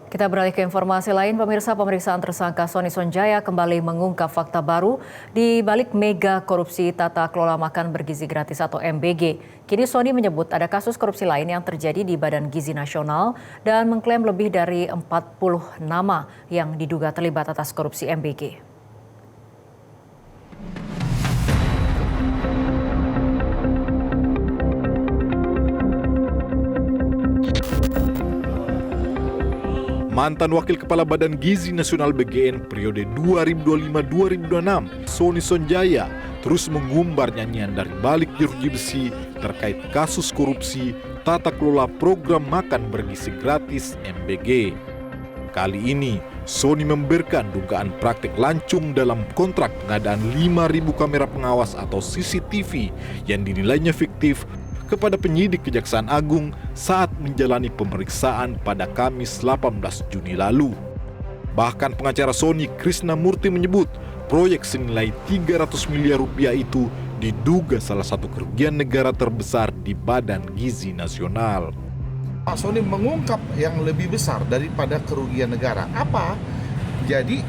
Kita beralih ke informasi lain, pemirsa. Pemeriksaan tersangka Sony Sonjaya kembali mengungkap fakta baru di balik mega korupsi tata kelola makan bergizi gratis atau MBG. Kini Sony menyebut ada kasus korupsi lain yang terjadi di Badan Gizi Nasional dan mengklaim lebih dari 40 nama yang diduga terlibat atas korupsi MBG. Mantan Wakil Kepala Badan Gizi Nasional BGN periode 2025-2026, Sony Sonjaya, terus mengumbar nyanyian dari balik jeruji besi terkait kasus korupsi tata kelola program makan bergizi gratis MBG. Kali ini, Sony membeberkan dugaan praktik lancung dalam kontrak pengadaan 5.000 kamera pengawas atau CCTV yang dinilainya fiktif kepada penyidik Kejaksaan Agung saat menjalani pemeriksaan pada Kamis 18 Juni lalu. Bahkan pengacara Sony, Krisnamurti, menyebut proyek senilai 300 miliar rupiah itu diduga salah satu kerugian negara terbesar di Badan Gizi Nasional. Pak Sony mengungkap yang lebih besar daripada kerugian negara. Apa? Jadi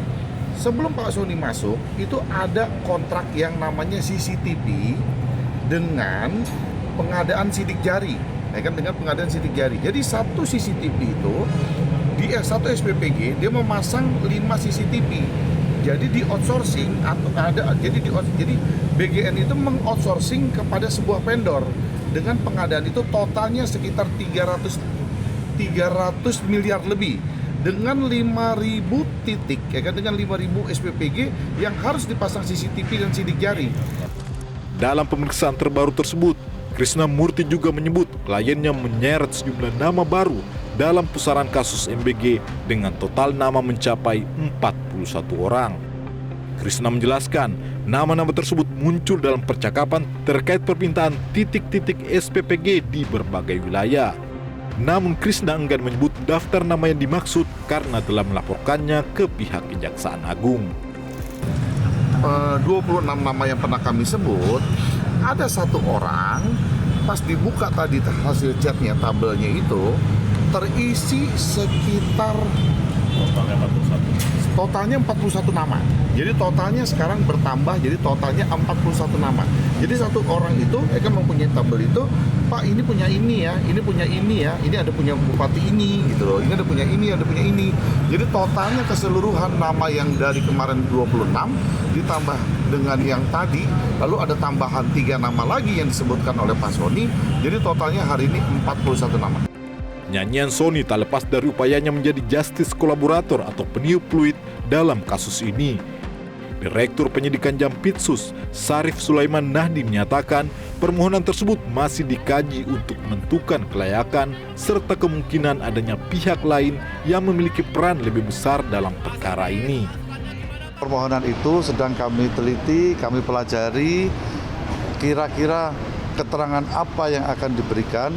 sebelum Pak Sony masuk, itu ada kontrak yang namanya CCTV dengan pengadaan sidik jari, dengan pengadaan sidik jari. Jadi satu CCTV itu di satu SPPG dia memasang 5 CCTV. Jadi di outsourcing atau jadi BGN itu mengoutsourcing kepada sebuah vendor dengan pengadaan itu totalnya sekitar 300 miliar lebih dengan 5.000 titik, dengan 5.000 SPPG yang harus dipasang CCTV dan sidik jari. Dalam pemeriksaan terbaru tersebut, Krisnamurti juga menyebut kliennya menyeret sejumlah nama baru dalam pusaran kasus MBG dengan total nama mencapai 41 orang. Krisna menjelaskan, nama-nama tersebut muncul dalam percakapan terkait permintaan titik-titik SPPG di berbagai wilayah. Namun Krisna enggan menyebut daftar nama yang dimaksud karena telah melaporkannya ke pihak Kejaksaan Agung. 26 nama yang pernah kami sebut, ada satu orang pas dibuka tadi hasil chatnya, tabelnya itu terisi sekitar totalnya 41 nama. Jadi totalnya sekarang bertambah jadi totalnya 41 nama. Jadi satu orang itu mempunyai tabel itu, Pak ini punya ini ya, ini punya ini ya, ini ada punya bupati ini gitu loh, ini ada punya ini, ada punya ini. Jadi totalnya keseluruhan nama yang dari kemarin 26 ditambah dengan yang tadi, lalu ada tambahan 3 nama lagi yang disebutkan oleh Pak Sony. Jadi totalnya hari ini 41 nama. Nyanyian Sony tak lepas dari upayanya menjadi justice kolaborator atau peniup fluid dalam kasus ini. Direktur Penyidikan Jampitsus, Sarif Sulaiman Nahdi, menyatakan permohonan tersebut masih dikaji untuk menentukan kelayakan serta kemungkinan adanya pihak lain yang memiliki peran lebih besar dalam perkara ini. Permohonan itu sedang kami teliti, kami pelajari kira-kira keterangan apa yang akan diberikan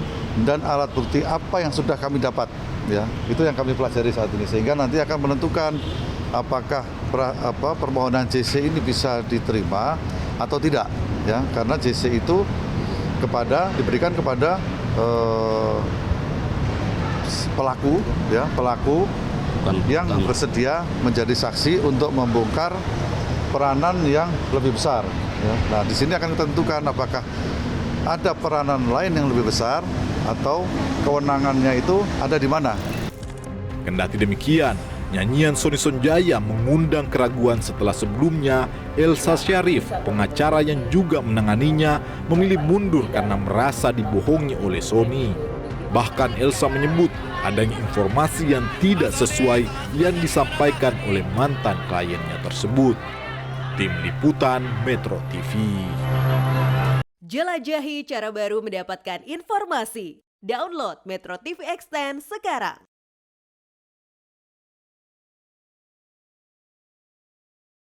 dan alat bukti apa yang sudah kami dapat, ya itu yang kami pelajari saat ini, sehingga nanti akan menentukan apakah permohonan JC ini bisa diterima atau tidak, ya karena JC itu diberikan kepada pelaku yang bersedia menjadi saksi untuk membongkar peranan yang lebih besar, ya. Nah di sini akan ditentukan apakah ada peranan lain yang lebih besar atau kewenangannya itu ada di mana. Kendati demikian, nyanyian Sony Sonjaya mengundang keraguan setelah sebelumnya Elsa Syarif, pengacara yang juga menanganinya, memilih mundur karena merasa dibohongi oleh Sony. Bahkan Elsa menyebut adanya informasi yang tidak sesuai yang disampaikan oleh mantan kliennya tersebut. Tim Liputan Metro TV. Jelajahi cara baru mendapatkan informasi. Download Metro TV Extend sekarang.